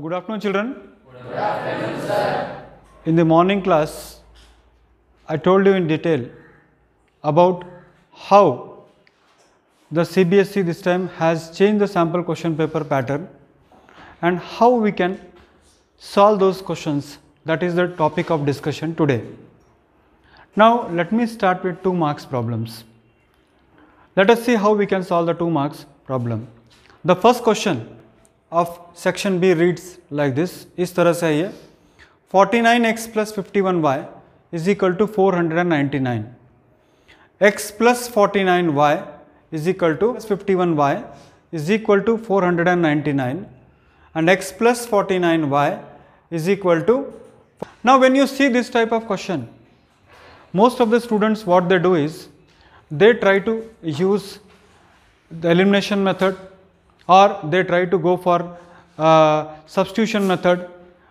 Good afternoon, children. Good afternoon, sir. In the morning class, I told you in detail about how the CBSE this time has changed the sample question paper pattern and how we can solve those questions. That is the topic of discussion today. Now, let me start with 2 marks problems. Let us see how we can solve the 2 marks problem. The first question of section B reads like this, इस तरह से है ये, 49x plus 51y is equal to 499. x plus 49y is equal to 51y is equal to 499 and x plus 49y is equal to. Now when you see this type of question, most of the students what they do is they try to use the elimination method or they try to go for substitution method.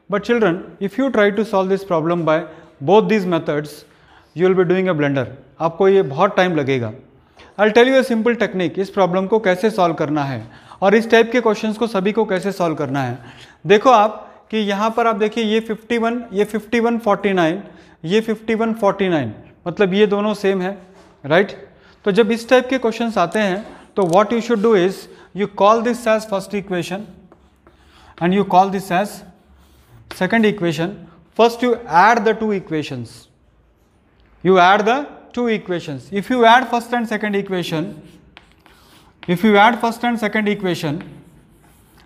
But children, if you try to solve this problem by both these methods, you will be doing a blunder. आपको ये बहुत time लगेगा. I'll tell you a simple technique. इस problem को कैसे solve करना है और इस टाइप के क्वेश्चंस को सभी को कैसे सॉल्व करना है. देखो आप कि यहाँ पर आप देखिए ये 51, ये 5149, ये 5149, मतलब ये दोनों सेम है, राइट? तो जब इस टाइप के क्वेश्चंस आते हैं तो what you should do is you call this as first equation and you call this as second equation. First you add the 2 equations. You add the 2 equations. If you add first and second equation,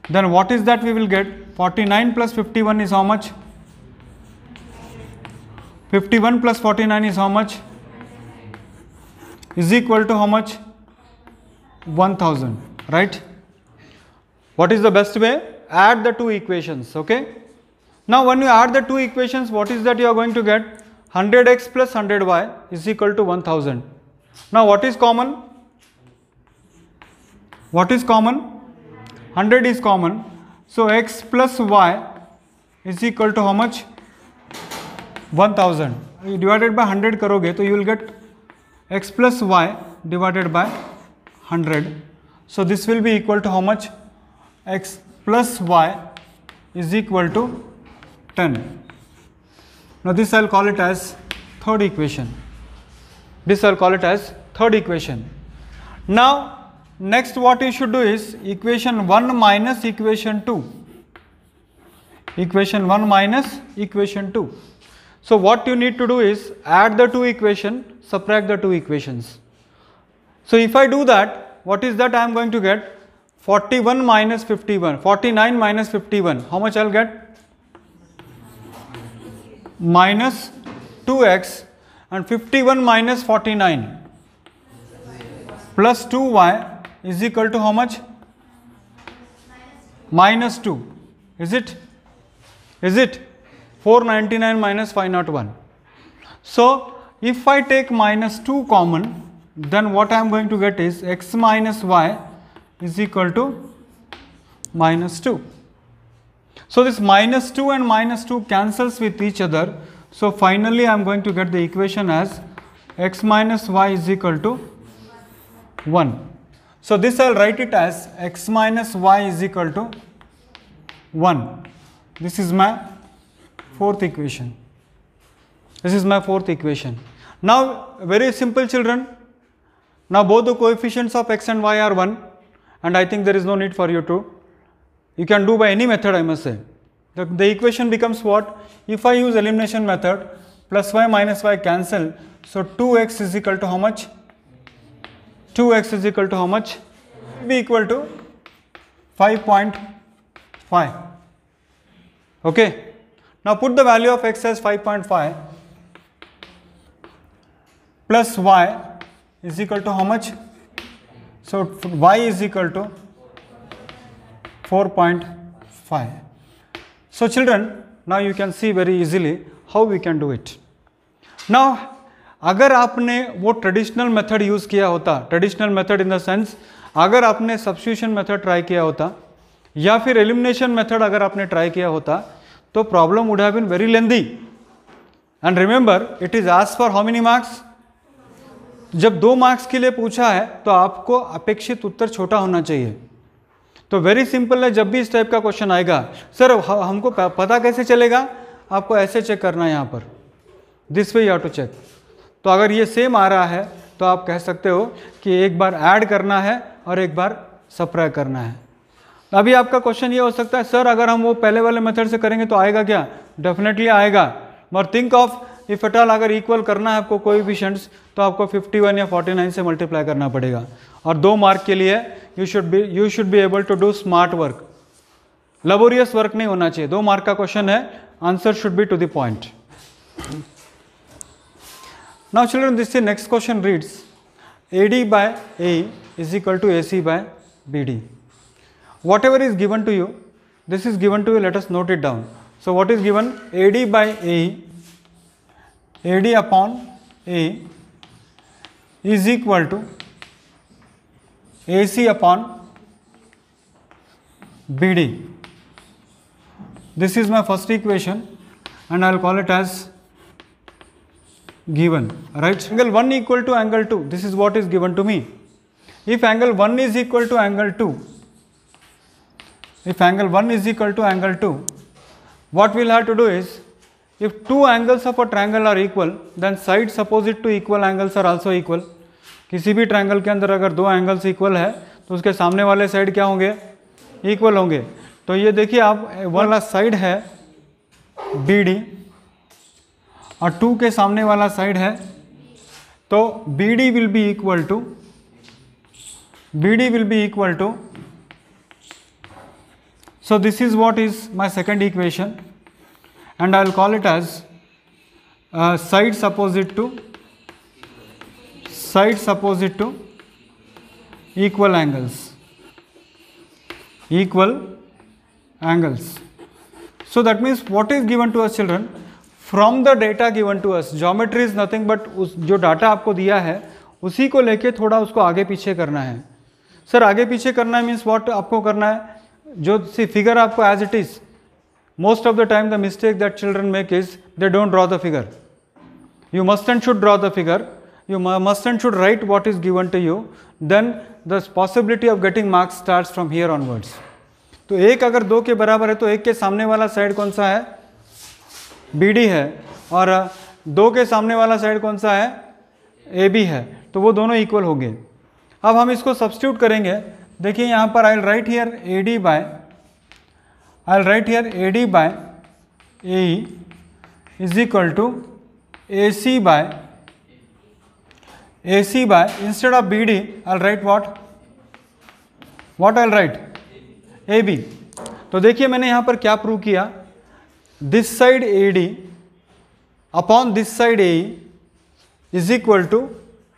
then what is that we will get? 49 plus 51 is how much? 51 plus 49 is how much? Is equal to how much? 1000. Right? What is the best way? Add the 2 equations. Okay. Now when you add the 2 equations, what is that you are going to get? 100x plus 100y is equal to 1000. Now what is common? What is common? 100 is common. So x plus y is equal to how much? 1000. You divided by 100 करोगे तो you will get x plus y divided by 100. So this will be equal to how much? X plus y is equal to 10. Now this I'll call it as third equation. Now next what you should do is equation 1 minus equation 2. Equation 1 minus equation 2. So what you need to do is add the 2 equations, subtract the 2 equations. So if I do that, what is that I am going to get? 49 minus 51. How much I'll get? Minus 2x, and 51 minus 49 plus 2y is equal to how much? Minus 2. Is it? 499 minus 501. So if I take minus 2 common, then what I am going to get is x minus y is equal to minus 2. So this minus 2 and minus 2 cancels with each other. So finally I am going to get the equation as x minus y is equal to 1. So this I will write it as x minus y is equal to 1. This is my fourth equation. Now very simple, children. Now both the coefficients of x and y are 1, and I think there is no need for you to. You can do by any method, I must say. The equation becomes what? If I use elimination method, plus y minus y cancel. So 2x is equal to how much? 2x is equal to how much? Be equal to 5.5. Okay. Now put the value of x as 5.5 plus y is equal to how much? So y is equal to 4.5. So children, now you can see very easily how we can do it. Now अगर आपने वो traditional method use किया होता, traditional method in the sense अगर आपने substitution method try किया होता या फिर एलिमिनेशन मेथड अगर आपने ट्राई किया होता, तो problem would have been very lengthy. And remember it is asked for how many marks? जब 2 मार्क्स के लिए पूछा है तो आपको अपेक्षित उत्तर छोटा होना चाहिए. तो वेरी सिंपल है, जब भी इस टाइप का क्वेश्चन आएगा, सर हमको पता कैसे चलेगा, आपको ऐसे चेक करना है यहाँ पर, this way you have to check. तो अगर ये सेम आ रहा है तो आप कह सकते हो कि एक बार ऐड करना है और एक बार सबट्रैक्ट करना है। अभी आपका क्वेश्चन ये हो सकता है, सर अगर हम वो पहले वाले मेथड से करेंगे तो आएगा क्या? डेफिनेटली आएगा, मगर think of if at all अगर इक्वल करना है आपको कोएफिशिएंट्स तो आपको 51 या 49 से मल्टीप्लाई करना पड़ेगा। और 2 मार्क के लिए you should be able to do smart work, laborious work नहीं होना चाहिए। 2 मार्क का क्वेश्चन है, answer should be to the point. Now children, this next question reads AD by AE is equal to AC by BD. Whatever is given to you, this is given to you, let us note it down. So what is given? AD by AE, AD upon AE is equal to AC upon BD. This is my first equation and I will call it as given, right? Angle 1 equal to angle 2, this is what is given to me. If angle 1 is equal to angle 2, if angle 1 is equal to angle 2, what we'll have to do is, if 2 angles of a triangle are equal, then sides opposite to equal angles are also equal. किसी भी triangle के अंदर अगर 2 angles equal है तो उसके सामने वाले साइड क्या होंगे? इक्वल होंगे। तो ये देखिए आप, वाला साइड है BD और 2 के सामने वाला साइड है, तो BD will be equal to, so this is what is my second equation and I will call it as sides opposite to equal angles. So that means what is given to us children? From the data given to us, geometry is nothing but उस जो data आपको दिया है उसी को लेके थोड़ा उसको आगे पीछे करना है। सर आगे पीछे करना है मीन्स व्हाट आपको करना है? जो सी फिगर आपको as it is, most of the time the mistake that children make is they don't draw the figure. You must and should draw the figure, you must and should write what is given to you, then the possibility of getting marks starts from here onwards. तो एक अगर 2 के बराबर है तो एक के सामने वाला साइड कौन सा है? BD है, और 2 के सामने वाला साइड कौन सा है? AB है, तो वो दोनों इक्वल हो गए. अब हम इसको सब्स्टिट्यूट करेंगे. देखिए यहाँ पर I will write here AD by AE is equal to AC by instead of BD I'll write what I'll write AB. तो देखिए मैंने यहाँ पर क्या प्रूव किया, this side AD upon this side AE is equal to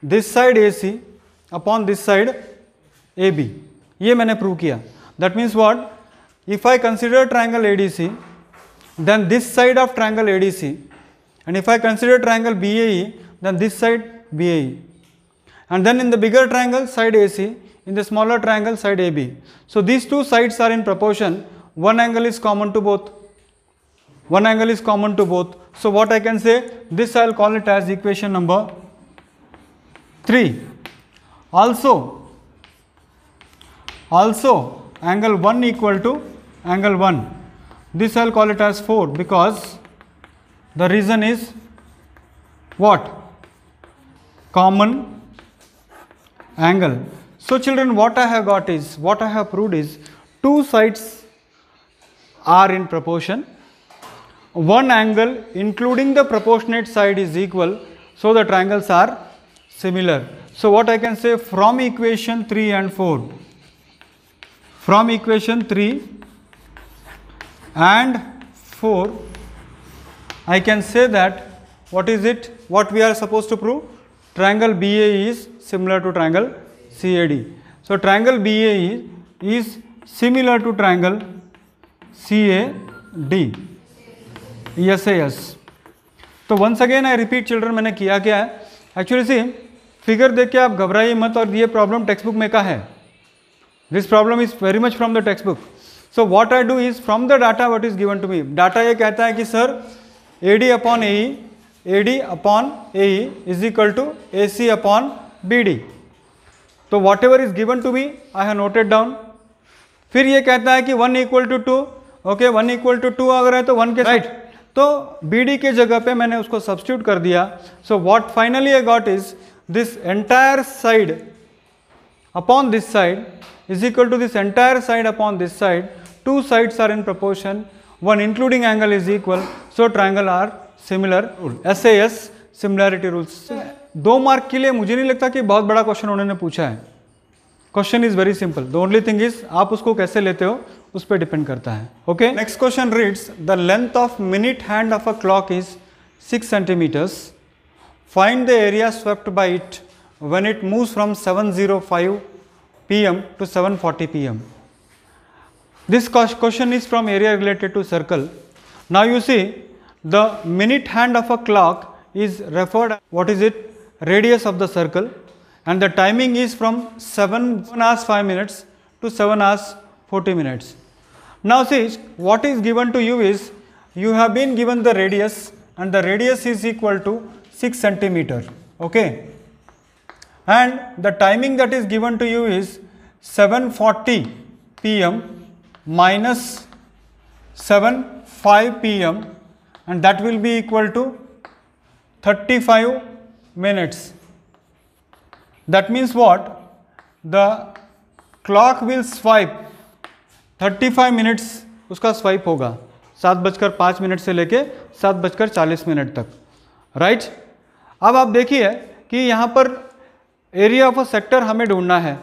this side AC upon this side AB. ये मैंने prove किया. That means what, if I consider triangle ADC, then this side of triangle ADC, and if I consider triangle BAE, then this side BAE, and then in the bigger triangle side AC, in the smaller triangle side AB. So these two sides are in proportion. One angle is common to both. So what I can say, this I will call it as equation number 3. Also angle 1 equal to angle 1. This I will call it as 4, because the reason is what? Common angle. So children, what I have proved is two sides are in proportion. One angle including the proportionate side is equal, so the triangles are similar. So what I can say, from equation 3 and 4, from equation 3 and 4, I can say that what is it, what we are supposed to prove? Triangle BAE is similar to triangle CAD. So triangle BAE is similar to triangle CAD. Yes. तो once again I repeat children, मैंने किया क्या है, actually see figure देख के आप घबराइए मत, और ये प्रॉब्लम टेक्स्ट बुक में का है. This problem is very much from the text book. So what I do is, from the data what is given to me, data ये कहता है कि sir AD upon AE is equal to AC upon BD. तो whatever is given to me I have noted down. फिर ये कहता है कि 1 equal to 2, okay 1 equal to 2 अगर है तो 1 के राइट, तो BD के जगह पे मैंने उसको सब्स्टिट्यूट कर दिया. So what finally I got is this entire side upon this side is equal to this entire side upon this side. Two sides are in proportion, one including angle is equal, so triangle are similar. SAS similarity rules. 2 mark के लिए मुझे नहीं लगता कि बहुत बड़ा question उन्होंने पूछा है. Question is very simple. The only thing is आप उसको कैसे लेते हो उस पर डिपेंड करता है. Okay, next question reads the length of minute hand of a clock is 6 centimetres. Find the area swept by it when it moves from 7:05 PM to 7:40 PM. This question is from area related to circle. Now you see the minute hand of a clock is referred, what is it? Radius of the circle, and the timing is from 7 hours 5 minutes to 7 hours 40 minutes. Now see, what is given to you is you have been given the radius, and the radius is equal to 6 centimeter. Okay. And the timing that is given to you is 7:40 PM minus 7:05 PM, and that will be equal to 35 minutes. That means what? The clock will swipe 35 minutes, उसका swipe होगा 7:05 से लेके 7:40 तक. Right, अब आप देखिए कि यहाँ पर एरिया ऑफ अ सेक्टर हमें ढूंढना है,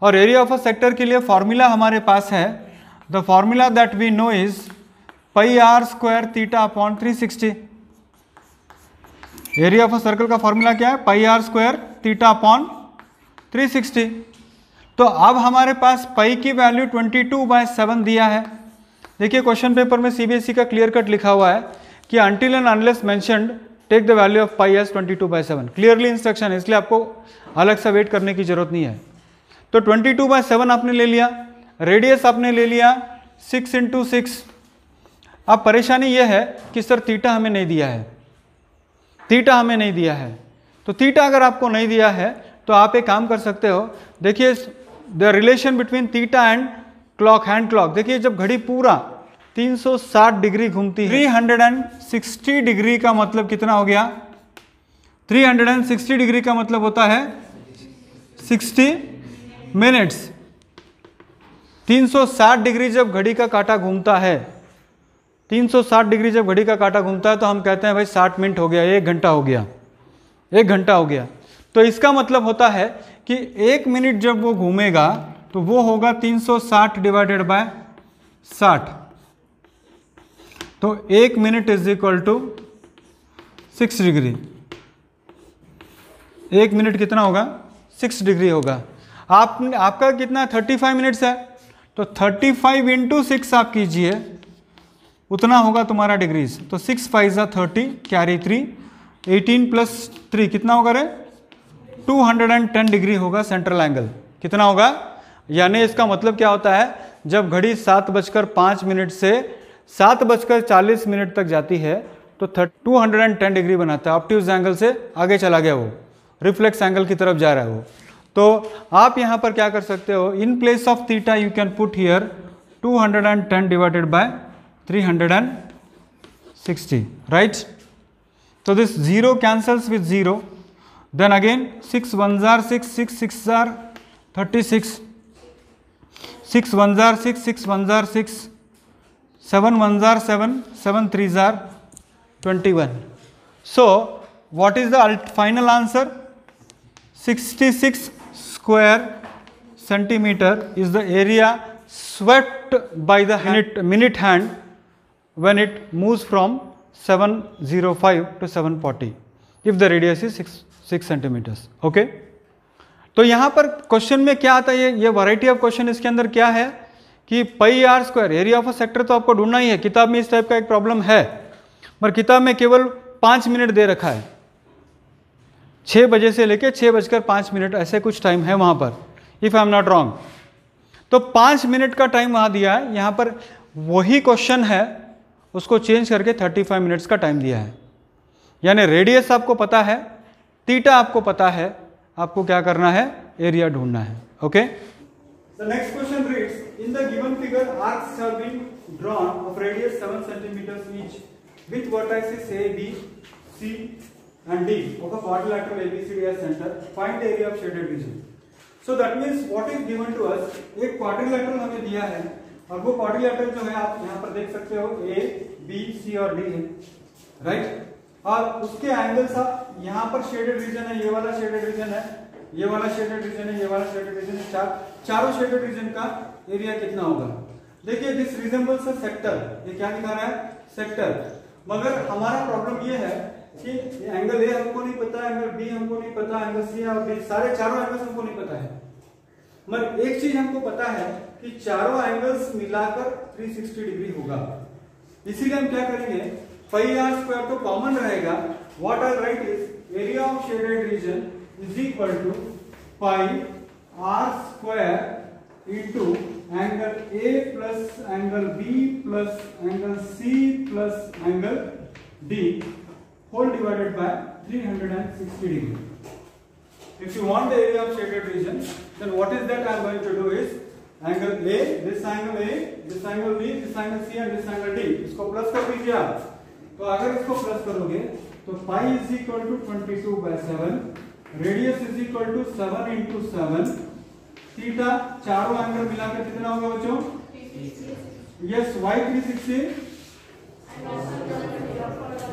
और एरिया ऑफ अ सेक्टर के लिए फॉर्मूला हमारे पास है. The formula that we know is pi r square theta upon 360. Area of a circle का फॉर्मूला क्या है? Pi r square theta upon 360. तो अब हमारे पास पाई की वैल्यू 22/7 दिया है. देखिए क्वेश्चन पेपर में CBSE का क्लियर कट लिखा हुआ है कि until and unless mentioned take the value of pi as 22/7. Clearly instruction है, इसलिए आपको अलग सा वेट करने की जरूरत नहीं है. तो 22/7 आपने ले लिया, रेडियस आपने ले लिया 6 × 6. अब परेशानी यह है कि सर थीटा हमें नहीं दिया है, थीटा हमें नहीं दिया है. तो थीटा अगर आपको नहीं दिया है तो आप एक काम कर सकते हो. देखिए the relation between theta and clock, hand clock. देखिए जब घड़ी पूरा 360 डिग्री घूमती है, 360 डिग्री का मतलब कितना हो गया? 360 डिग्री का मतलब होता है 60 मिनट्स. 360 डिग्री जब घड़ी का कांटा घूमता है, 360 डिग्री जब घड़ी का कांटा घूमता है तो हम कहते हैं भाई 60 मिनट हो गया, 1 घंटा हो गया, 1 घंटा हो गया. तो इसका मतलब होता है कि 1 मिनट जब वो घूमेगा तो वो होगा 360 डिवाइडेड बाय 60. तो 1 minute is equal to 6 degree. 1 minute कितना होगा? 6 डिग्री होगा. आपका कितना 35 मिनट्स है, तो 35 × 6 आप कीजिए, उतना होगा तुम्हारा डिग्रीज. तो 6 × 5 = 30, कैरी 3, 18 + 3 कितना होगा रे? 210 डिग्री होगा सेंट्रल एंगल. कितना होगा? यानी इसका मतलब क्या होता है, जब घड़ी 7:05 से 7:40 तक जाती है तो 210 डिग्री बनाता है. ऑब्ट्यूज एंगल से आगे चला गया, वो रिफ्लेक्स एंगल की तरफ जा रहा है वो. तो आप यहाँ पर क्या कर सकते हो, in place of theta you can put here 210 divided by 360, right. तो this 0 cancels with 0. Then again 6 1s are 6, 6 6s are 36, 6 1s are 6, 6 1s are 6, 7 1s are 7, 7 3s are 21. So what is the final answer? 66 square centimeter is the area swept by the minute hand when it moves from 7:05 to 7:40 if the radius is 6 centimeters. Okay. तो यहाँ पर question में क्या आता है, ये variety of question इसके अंदर क्या है कि pi r square area of a sector तो आपको ढूंढना ही है. किताब में इस टाइप का एक प्रॉब्लम है, पर किताब में केवल 5 मिनट दे रखा है. 6 बजे से लेके 6:05 ऐसे कुछ टाइम है वहाँ पर, if I am not wrong. तो 5 मिनट का टाइम वहाँ दिया है. यहाँ पर वही क्वेश्चन है, उसको चेंज करके 35 मिनट्स का टाइम दिया है. यानी रेडियस आपको पता है, थीटा आपको पता है, आपको क्या करना है? एरिया ढूंढना है. Okay. The next question reads, in the given figure, arcs have been drawn of radius 7 centimeters each with vertices A, B, C and D of a quadrilateral ABCD as center. Find the area of shaded region. So that means what is given to us, एक quadrilateral हमें दिया है और वो quadrilateral जो है आप यहाँ पर देख सकते हो A, B, C और D है, राइट? और उसके एंगल्स आप यहाँ पर शेडेड रीजन है, ये वाला शेडेड रीजन है, ये वाला शेडेड रीजन है, ये वाला शेडेड रीजन है, चारों शेडेड रीजन का एरिया कितना होगा? देखिए दिस रिजेंबल्स अ सेक्टर, ये क्या दिखा रहा है? सेक्टर। मगर हमारा प्रॉब्लम ये है कि एंगल ए हमको नहीं पता, एंगल बी हमको नहीं पता, एंगल सी और डी, सारे चारों एंगल्स हमको नहीं पता है। मगर एक चीज हमको पता है कि चारों एंगल्स मिलाकर 360 डिग्री होगा। इसीलिए हम क्या करेंगे, पाई आर स्क्वायर तो कॉमन रहेगा। What I write is area of shaded region is equal to pi r square into angle A plus angle B plus angle C plus angle D whole divided by 360 degree. If you want the area of shaded region, then what is that I am going to do is angle A, this angle A, this angle B, this angle C and this angle D. इसको plus कर दीजिए आप। तो अगर इसको plus करोगे तो pi is equal to 22/7, radius is equal to 7 into 7, theta चारों एंगल मिलाकर कितना होगा बच्चों? Yes, why 360?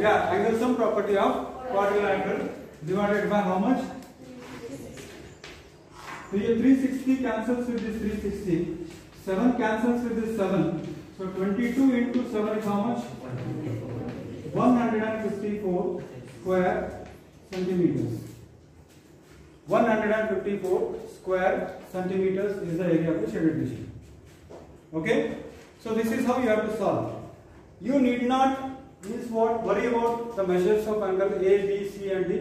Yeah, angle sum property of quadrilateral divided by how much? So ये 360 cancels with this 360, 7 cancels with this 7, so 22 into 7 is how much? 154 square centimeters. 154 square centimeters is the area of the shaded region. Okay, so this is how you have to solve. You need not worry about the measures of angle A, B, C and D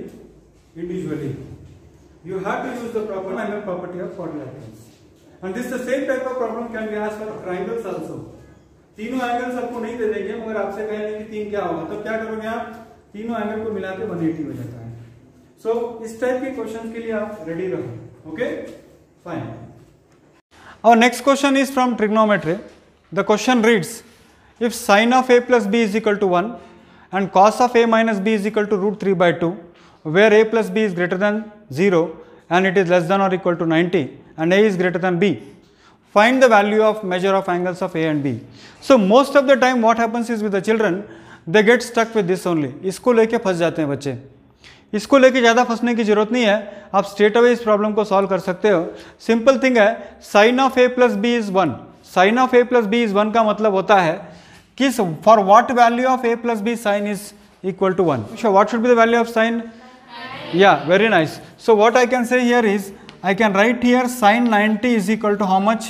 individually. You have to use the proper angle property of quadrilaterals. And this is the same type of problem can be asked for triangles also. तीनों angles आपको नहीं दे देंगे मगर आपसे कहेंगे कि तीन क्या होगा, तो क्या करोगे आप? तीनों एंगल को मिला के 180 हो जाता है। सो इस टाइप के क्वेश्चन के लिए आप रेडी रहो। Okay, fine. Our next question is from trigonometry. The question reads, if sin of a plus b is equal to 1 and cos of a minus b is equal to √3/2, where a plus b is greater than 0 and it is less than or equal to 90 and a is greater than b, find the value of measure of angles of a and b. So most of the time what happens is with the children, they get stuck with this only. इसको लेके फंस जाते हैं बच्चे। इसको लेके ज़्यादा फंसने की जरूरत नहीं है, आप स्ट्रेट अवे इस प्रॉब्लम को सॉल्व कर सकते हो। सिंपल थिंग है, sine of A plus B is 1, sine of A plus B is 1 का मतलब होता है कि for what value of a plus b sin is equal to 1. So what should be the value of sin? Yeah, very nice. So what I can say here is, I can write here sin 90 is equal to how much?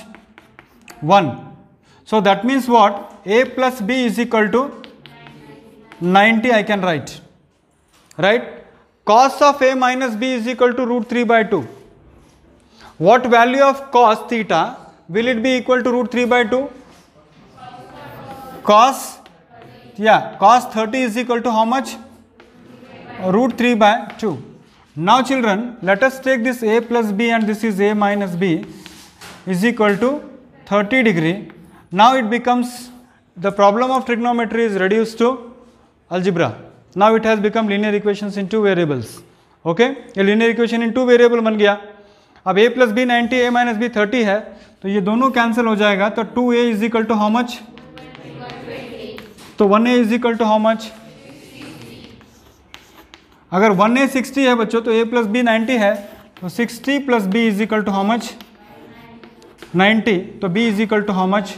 1. So that means what? A plus b is equal to 90 I can write, right? Cos of a minus b is equal to √3/2. What value of cos theta will it be equal to √3/2? Cos, yeah, cos 30 is equal to how much? √3/2. Now children, let us take this a plus b and this is a minus b is equal to 30 degree. Now it becomes, the problem of trigonometry is reduced to algebra. Now it has become linear equations in two variables. Okay, ये linear equation in two variable बन गया। अब a plus b 90, a minus b 30 है, तो ये दोनों cancel हो जाएगा, तो 2a is equal to how much? तो 1a is equal to how much? अगर 1a 60 है बच्चों, तो a plus b 90 है, तो 60 plus b is equal to how much? 90, तो b is equal to how much?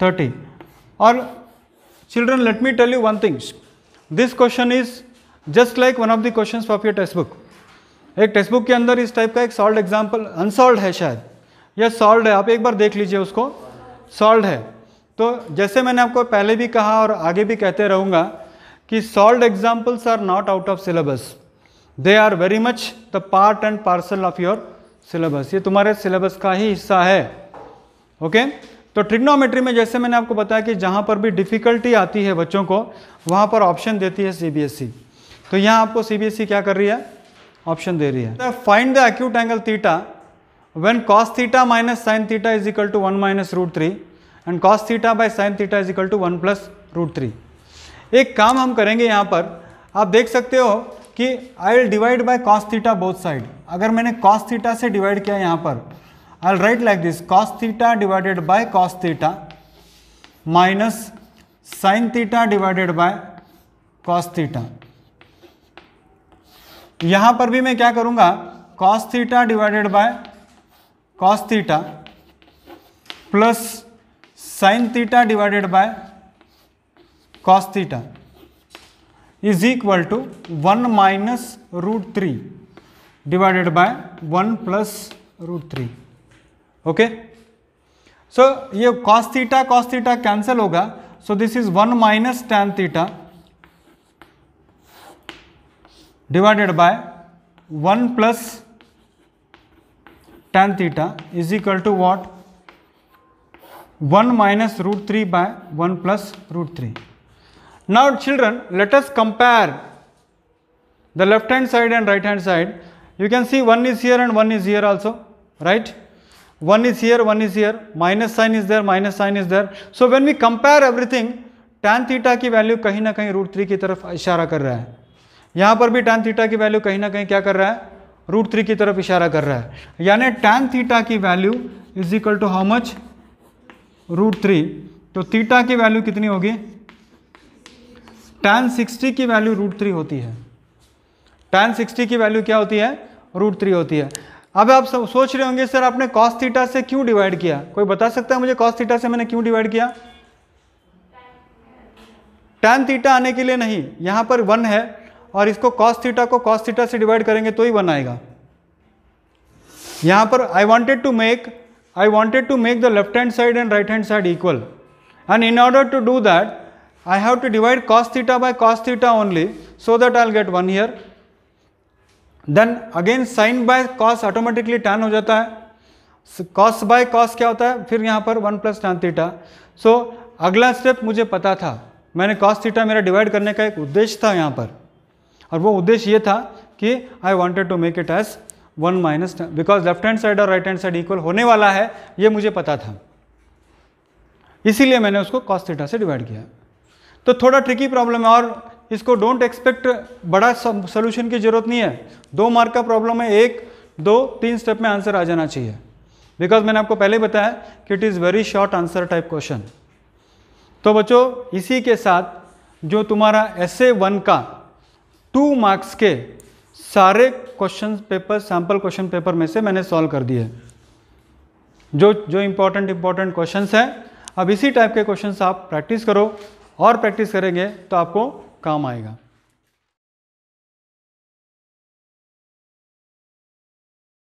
30. और children, let me tell you one thing. This question is just like one of the questions of your textbook. एक text book के अंदर इस type का एक solve example, unsolved है शायद, या सॉल्व है, आप एक बार देख लीजिए उसको, सॉल्व है। तो जैसे मैंने आपको पहले भी कहा और आगे भी कहते रहूँगा कि solved examples are not out of syllabus, they are very much the part and parcel of your syllabus. ये तुम्हारे सिलेबस का ही हिस्सा है। ओके, तो ट्रिग्नोमेट्री में जैसे मैंने आपको बताया कि जहाँ पर भी डिफ़िकल्टी आती है बच्चों को, वहाँ पर ऑप्शन देती है सीबीएसई। तो यहाँ आपको सीबीएसई क्या कर रही है? ऑप्शन दे रही है। Find the acute angle theta when cos theta minus sin theta is equal to 1 minus root 3 and cos theta by sin theta is equal to 1 plus root 3. एक काम हम करेंगे यहाँ पर, आप देख सकते हो कि I will divide by cos theta both side. अगर मैंने cos theta से डिवाइड किया यहाँ पर, I will write like this, cos theta divided by cos theta minus sin theta divided by cos theta. यहाँ पर भी मैं क्या करूँगा, cos theta divided by cos theta plus sin theta divided by cos theta is equal to 1 minus root 3 divided by 1 plus root 3. Okay, सो ये cos theta cancel होगा, so this is 1 minus tan theta divided by 1 plus tan theta is equal to what? 1 minus root 3 by 1 plus root 3. Now children, let us compare the left hand side and right hand side. You can see one is here and one is here also, right? One is here, one is here, minus sign is there, minus sign is there. So when we compare everything, tan theta की value कहीं ना कहीं root 3 की तरफ इशारा कर रहा है. यहाँ पर भी tan theta की वैल्यू कहीं ना कहीं क्या कर रहा है, root 3 की तरफ इशारा कर रहा है. यानी tan theta की value is equal to how much, root 3. तो थीटा की वैल्यू कितनी होगी, tan 60 की वैल्यू रूट 3 होती है. tan 60 की वैल्यू क्या होती है, रूट 3 होती है. अब आप सब सोच रहे होंगे सर आपने cos थीटा से क्यों डिवाइड किया, कोई बता सकता है मुझे cos थीटा से मैंने क्यों डिवाइड किया? tan थीटा आने के लिए नहीं, यहां पर 1 है और इसको cos थीटा को cos थीटा से डिवाइड करेंगे तो ही 1 आएगा. यहां पर I wanted to make the left hand side and right hand side equal, and in order to do that I have to divide cos theta by cos theta only, so that I'll get 1 here. Then again sin by cos automatically tan हो जाता है, cos by cos क्या होता है, फिर यहाँ पर 1 plus tan theta. So अगला स्टेप मुझे पता था, मैंने cos theta मेरा डिवाइड करने का एक उद्देश्य था यहाँ पर, और वो उद्देश्य ये था कि I wanted to make it as 1 minus tan, because left hand side और राइट हैंड साइड इक्वल होने वाला है ये मुझे पता था, इसीलिए मैंने उसको cos थीटा से डिवाइड किया. तो थोड़ा ट्रिकी प्रॉब्लम है और इसको डोंट एक्सपेक्ट बड़ा सोल्यूशन की जरूरत नहीं है. 2 मार्क का प्रॉब्लम है, 1, 2, 3 स्टेप में आंसर आ जाना चाहिए, बिकॉज मैंने आपको पहले बताया कि it is very short answer type question. तो बच्चों इसी के साथ जो तुम्हारा essay 1 का 2 मार्क्स के सारे question paper, sample question paper में से मैंने सॉल्व कर दिए. जो इंपॉर्टेंट क्वेश्चंस हैं, अब इसी टाइप के क्वेश्चंस आप प्रैक्टिस करो, और प्रैक्टिस करेंगे तो आपको काम आएगा.